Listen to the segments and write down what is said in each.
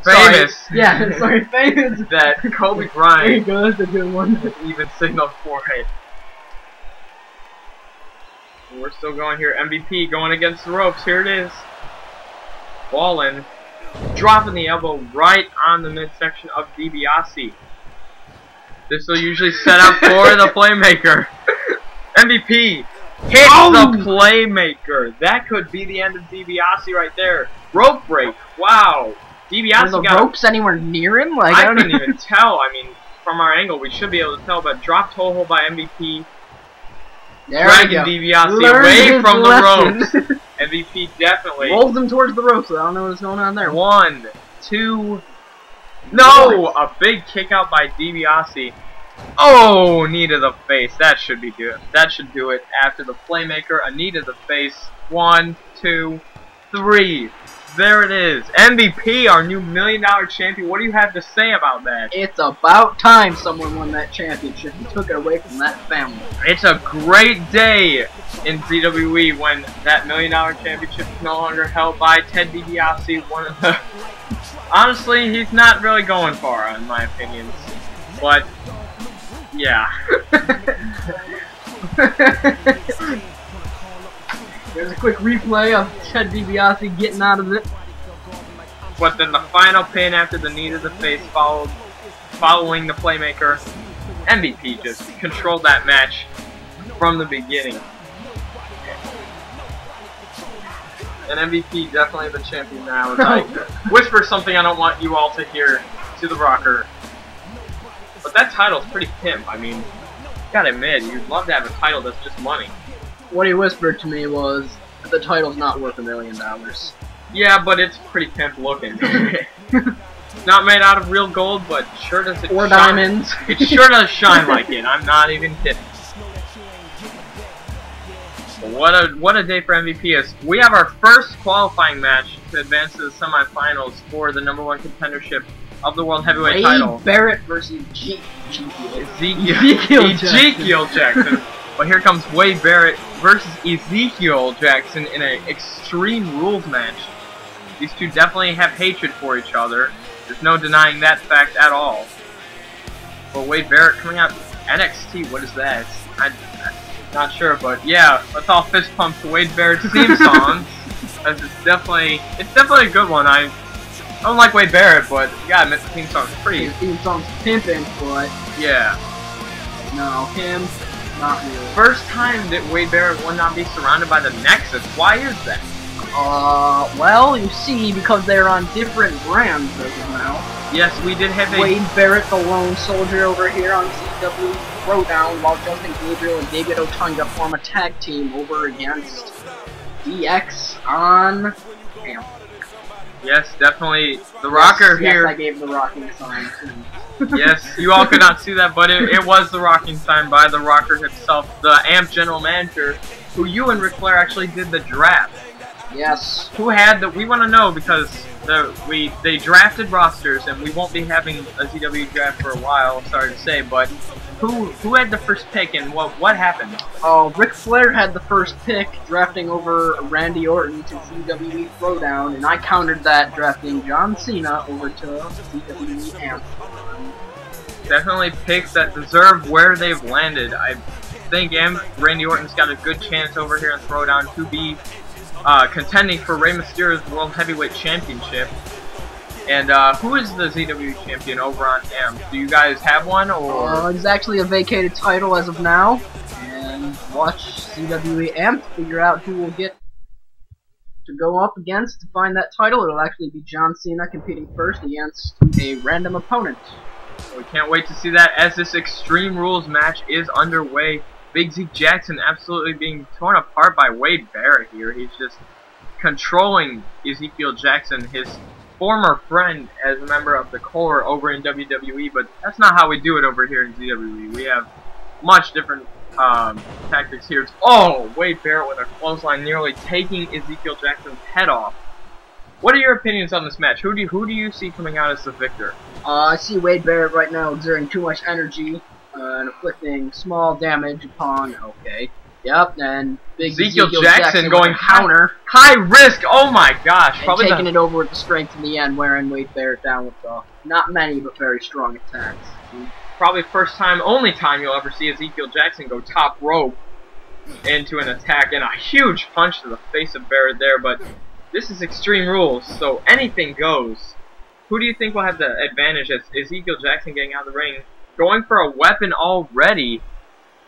famous. Yeah, sorry, famous. That Kobe There you Bryant go, that's a good one. even signaled for it. We're still going here. MVP going against the ropes. Here it is. Ballin. Dropping the elbow right on the midsection of DiBiase. This will usually set up for the playmaker. MVP hits the playmaker. That could be the end of DiBiase right there. Rope break. Wow. DiBiase Were the got ropes anywhere near him? Like, I couldn't even tell. I mean, from our angle, we should be able to tell, but drop toe hold by MVP. Dragging DiBiase away from the ropes. MVP definitely rolls him towards the ropes. I don't know what's going on there. 1, 2. No! A big kick out by DiBiase. Oh, knee to the face. That should be good. That should do it. After the playmaker, a knee to the face. 1, 2, 3. There it is. MVP, our new $1 million champion. What do you have to say about that? It's about time someone won that championship and took it away from that family. It's a great day in ZWE when that $1 million championship is no longer held by Ted DiBiase. One of the... Honestly, he's not really going far, in my opinion. But, yeah. There's a quick replay of Ted DiBiase getting out of it. But then the final pin after the knee to the face following the playmaker. MVP just controlled that match from the beginning. And MVP definitely the champion now. As I whisper something I don't want you all to hear to the rocker. But that title's pretty pimp. I mean, you gotta admit, you'd love to have a title that's just money. What he whispered to me was, the title's not worth $1 million. Yeah, but it's pretty pimp looking. Not made out of real gold, but sure does it or shine. Diamonds. It sure does shine like it. I'm not even kidding. What a day for MVP is. We have our first qualifying match to advance to the semifinals for the #1 contendership of the World Heavyweight title. Barrett versus Ezekiel Jackson. But here comes Wade Barrett versus Ezekiel Jackson in an Extreme Rules match. These two definitely have hatred for each other. There's no denying that fact at all. But Wade Barrett coming out NXT, what is that? I'm not sure, but yeah, let's all fist pump to Wade Barrett's theme song. As it's definitely a good one. I don't like Wade Barrett, but you gotta admit the theme song's pretty. His theme song's pimpin', but yeah. No, him. Not really. First time that Wade Barrett will not be surrounded by the Nexus. Why is that? Well, you see, because they're on different brands as of now. Yes, we did have a... Wade Barrett, the lone soldier over here on ZWE Throwdown, while Justin Gabriel and David Otunga form a tag team over against DX on... Damn. Yes, definitely. The rocker here... Yes, I gave the rocking sign, too. Yes, you all could not see that, but it was the rocking sign by the rocker himself, the AMP general manager, who you and Ric Flair actually did the draft. Yes. Who had the... We want to know, because they drafted rosters, and we won't be having a ZW draft for a while, sorry to say, but who had the first pick, and what happened? Oh, Ric Flair had the first pick, drafting over Randy Orton to ZWE Throwdown, and I countered that, drafting John Cena over to ZWE AMP. Definitely picks that deserve where they've landed. I think Randy Orton's got a good chance over here in Throwdown to be contending for Rey Mysterio's World Heavyweight Championship. And who is the ZWE champion over on AMP? Do you guys have one, or...? It's actually a vacated title as of now. And watch ZWE AMP figure out who will get to go up against to find that title. It'll actually be John Cena competing first against a random opponent. We can't wait to see that as this Extreme Rules match is underway. Big Zeke Jackson absolutely being torn apart by Wade Barrett here. He's just controlling Ezekiel Jackson, his former friend, as a member of the core over in WWE, but that's not how we do it over here in ZWE. We have much different tactics here. Oh, Wade Barrett with a clothesline nearly taking Ezekiel Jackson's head off. What are your opinions on this match? Who do you see coming out as the victor? I see Wade Barrett right now exerting too much energy and inflicting small damage upon, Yep, and big Ezekiel Jackson going with a counter. High risk, oh my gosh. And Probably taking it over with the strength in the end, wearing Wade Barrett down with not many, but very strong attacks. Probably first time, only time you'll ever see Ezekiel Jackson go top rope into an attack, and a huge punch to the face of Barrett there, but this is Extreme Rules, so anything goes. Who do you think will have the advantage as Ezekiel Jackson getting out of the ring? Going for a weapon already.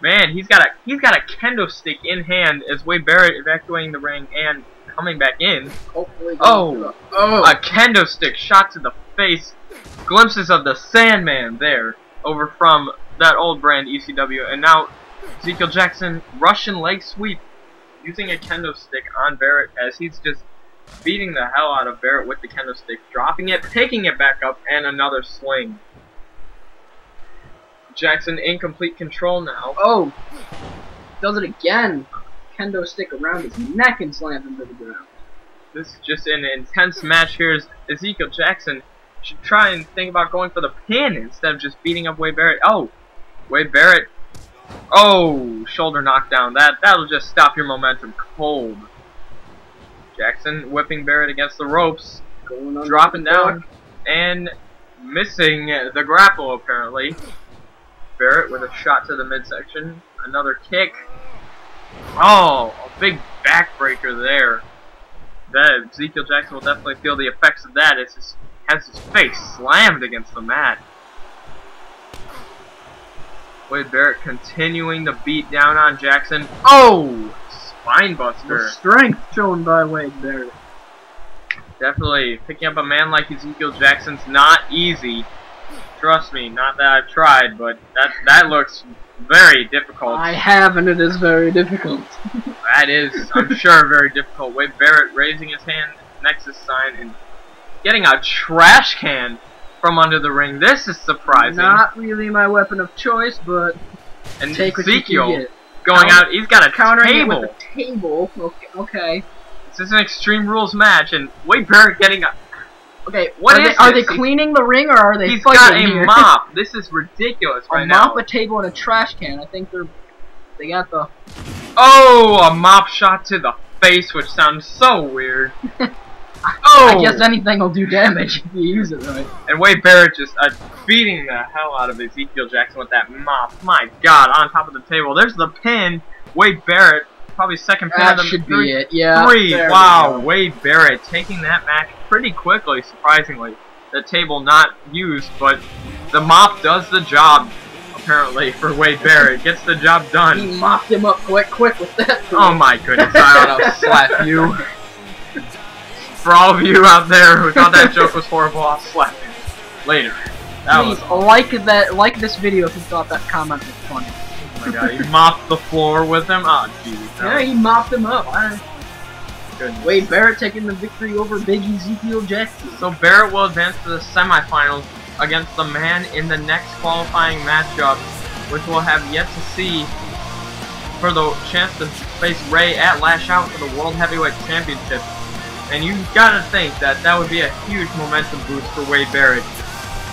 Man, he's got a kendo stick in hand as Wade Barrett evacuating the ring and coming back in. Hopefully a kendo stick shot to the face. Glimpses of the Sandman there over from that old brand ECW, and now Ezekiel Jackson Russian leg sweep using a kendo stick on Barrett as he's just beating the hell out of Barrett with the kendo stick, dropping it, taking it back up, and another swing. Jackson in complete control now. Oh! Does it again. Kendo stick around his neck and slams him to the ground. This is just an intense match here as Ezekiel Jackson should try and think about going for the pin instead of just beating up Wade Barrett. Oh! Wade Barrett. Oh! Shoulder knockdown. That'll just stop your momentum cold. Jackson whipping Barrett against the ropes. Dropping down. And missing the grapple apparently. Barrett with a shot to the midsection. Another kick. Oh, a big backbreaker there. That Ezekiel Jackson will definitely feel the effects of that as he has his face slammed against the mat. Wade Barrett continuing to beat down on Jackson. Oh! Spinebuster. The strength shown by Wade Barrett. Definitely picking up a man like Ezekiel Jackson's not easy. Trust me, not that I've tried, but that looks very difficult. I have, and it is very difficult. That is, I'm sure, very difficult. Wade Barrett raising his hand, Nexus sign, and getting a trash can from under the ring. This is surprising. Not really my weapon of choice, but and take Ezekiel what you can get. going out. He's got a countering table. it with a table. Okay. This is an Extreme Rules match, and Wade Barrett getting a. Okay, what are they cleaning the ring or are they He's fighting got a here? mop. This is ridiculous right now. A mop, a table, and a trash can. I think they got the. Oh, a mop shot to the face, which sounds so weird. Oh! I guess anything will do damage if you use it right. And Wade Barrett just beating the hell out of Ezekiel Jackson with that mop. My God, on top of the table. There's the pin. Wade Barrett, probably second pin of the should be it. Yeah. Three. Wow, Wade Barrett taking that match pretty quickly, surprisingly. The table not used, but the mop does the job, apparently, for Wade Barrett. Gets the job done. He mopped him up quick with that. Oh my goodness, I ought to slap you. For all of you out there who thought that joke was horrible, I'll slap you later. Please like this video if you thought that comment was funny. Oh my God, he mopped the floor with him. Oh jeez. Yeah, he mopped him up. Goodness. Wade Barrett taking the victory over Big Ezekiel Jackson. So Barrett will advance to the semifinals against the man in the next qualifying matchup, which we'll have yet to see, for the chance to face Ray at Lash Out for the World Heavyweight Championship. And you gotta think that would be a huge momentum boost for Wade Barrett,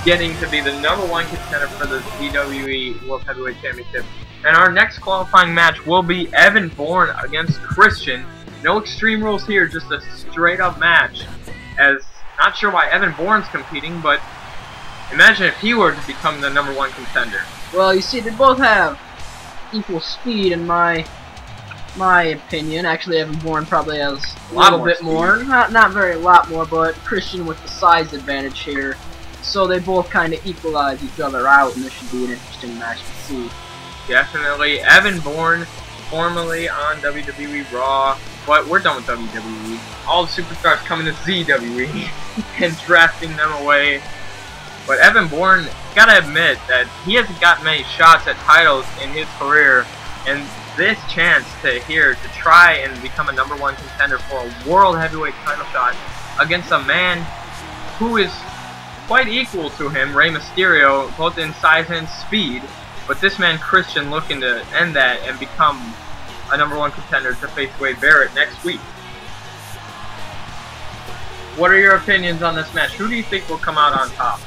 getting to be the #1 contender for the ZWE World Heavyweight Championship. And our next qualifying match will be Evan Bourne against Christian. No Extreme Rules here, just a straight up match. As not sure why Evan Bourne's competing, but imagine if he were to become the #1 contender. Well, you see, they both have equal speed in my opinion. Actually, Evan Bourne probably has a little bit more. Not very a lot more, but Christian with the size advantage here. So they both kind of equalize each other out, and this should be an interesting match to see. Definitely. Evan Bourne, formerly on WWE Raw, but we're done with WWE. All the superstars coming to ZWE and drafting them away. But Evan Bourne, gotta admit that he hasn't got many shots at titles in his career, and this chance to try and become a #1 contender for a World Heavyweight title shot against a man who is quite equal to him, Rey Mysterio, both in size and speed. But this man Christian looking to end that and become a #1 contender to face Wade Barrett next week. What are your opinions on this match? Who do you think will come out on top?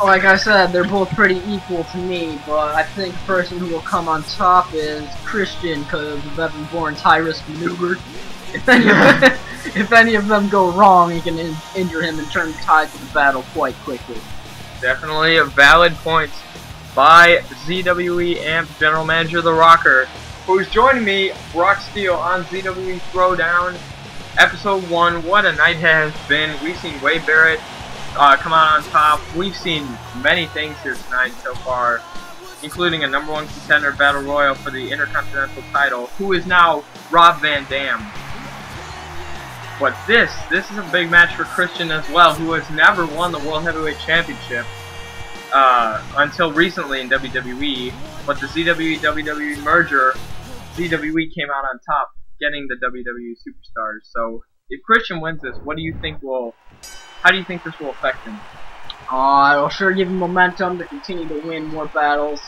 like I said, they're both pretty equal to me, but I think the person who will come on top is Christian because of Evan Bourne's high-risk maneuver. If any of them go wrong, he can injure him and turn the tide to the battle quite quickly. Definitely a valid point by ZWE Amp General Manager The Rocker, who's joining me, Rock Steel, on ZWE Throwdown, Episode 1. What a night has been. We've seen Wade Barrett come out on top. We've seen many things here tonight so far, including a #1 contender battle royal for the Intercontinental title, who is now Rob Van Dam. But this is a big match for Christian as well, who has never won the World Heavyweight Championship until recently in WWE. But the ZWE-WWE merger, ZWE came out on top, getting the WWE superstars. So if Christian wins this, how do you think this will affect him? It'll sure give him momentum to continue to win more battles,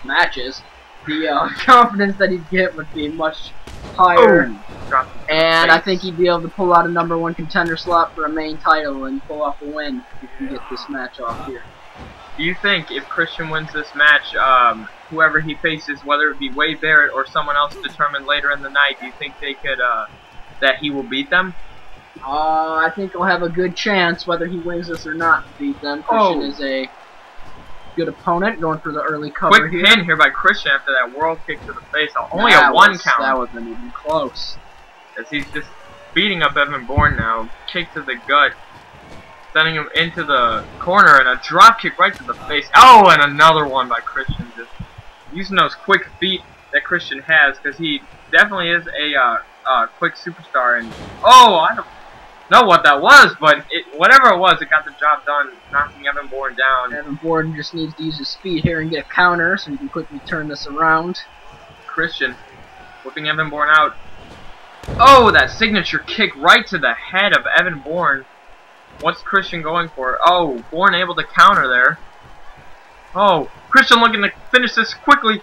matches. The confidence that he'd get would be much higher. And I think he'd be able to pull out a #1 contender slot for a main title and pull off a win if he can get this match off here. Do you think if Christian wins this match, whoever he faces, whether it be Wade Barrett or someone else determined later in the night, do you think they could, that he will beat them? I think he'll have a good chance, whether he wins this or not, to beat them. Christian is a good opponent, going for the early cover Quick here. pin here by Christian after that world kick to the face. Only a 1 count. That wasn't even close. As he's just beating up Evan Bourne now. Kick to the gut, sending him into the corner, and a drop kick right to the face. Oh, and another one by Christian. Just using those quick feet that Christian has, because he definitely is a quick superstar. And I don't know what that was, but whatever it was, it got the job done, knocking Evan Bourne down. Evan Bourne just needs to use his speed here and get a counter, so he can quickly turn this around. Christian whipping Evan Bourne out. Oh, that signature kick right to the head of Evan Bourne. What's Christian going for? Oh, Bourne able to counter there. Oh, Christian looking to finish this quickly.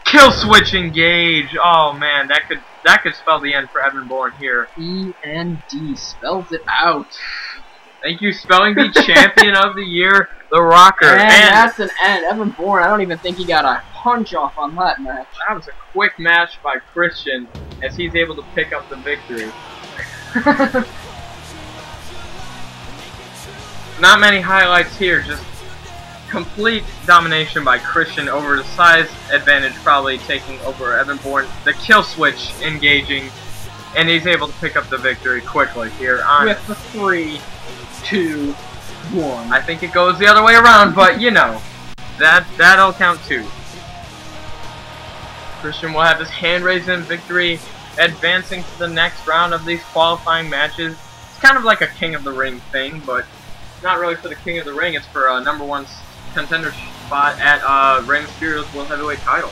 Kill switch engage. Oh man, that could spell the end for Evan Bourne here. E-N-D spells it out. Thank you, Spelling Bee Champion of the Year, The Rocker. And that's an end. Evan Bourne, I don't even think he got a punch off on that match. That was a quick match by Christian, as he's able to pick up the victory. Not many highlights here, just complete domination by Christian over the size advantage, probably taking over Evan Bourne. The kill switch engaging, and he's able to pick up the victory quickly here on with the 3, 2, 1. I think it goes the other way around, but you know, that'll count too. Christian will have his hand raised in victory, advancing to the next round of these qualifying matches. It's kind of like a King of the Ring thing, but not really for the King of the Ring. It's for a #1 contender spot at Rey Mysterio's World Heavyweight title.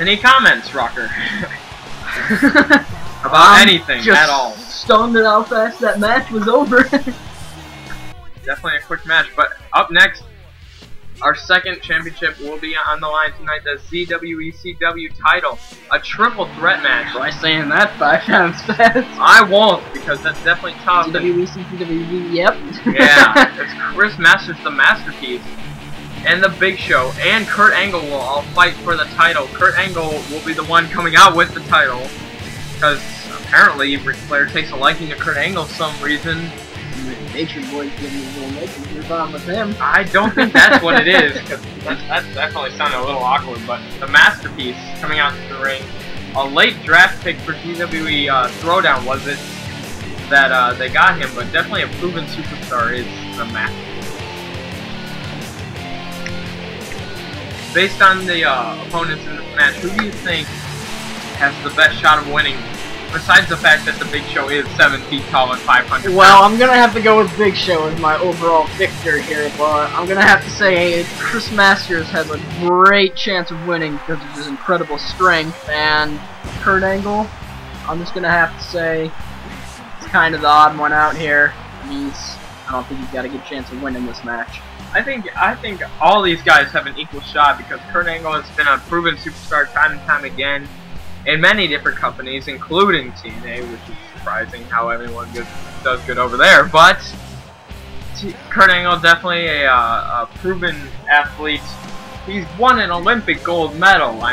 Any comments, Rocker? About anything at all? Stunned at how fast that match was over. Definitely a quick match, but up next, our second championship will be on the line tonight, the ZWE-CW title, a triple threat match. Try saying that 5 times fast. I won't, because that's definitely tough. ZWE-CW, yep. Yeah, it's Chris Masters, the Masterpiece, and the Big Show, and Kurt Angle will all fight for the title. Kurt Angle will be the one coming out with the title, because apparently Ric Flair takes a liking to Kurt Angle for some reason. Nature Boy's giving me a little nature move on with him. I don't think that's what it is, because that definitely sounded a little awkward, but the Masterpiece coming out to the ring. A late draft pick for ZWE Throwdown was it that they got him, but definitely a proven superstar is the Masterpiece. Based on the opponents in this match, who do you think has the best shot of winning? Besides the fact that the Big Show is 7 feet tall and 500 pounds. Well, I'm gonna have to go with Big Show as my overall victor here, but I'm gonna have to say Chris Masters has a great chance of winning because of his incredible strength, and Kurt Angle, I'm just gonna have to say it's kind of the odd one out here. I don't think he's got a good chance of winning this match. I think all these guys have an equal shot because Kurt Angle has been a proven superstar time and time again. in many different companies, including TNA, which is surprising how everyone does good over there. But Kurt Angle, definitely a proven athlete. He's won an Olympic gold medal.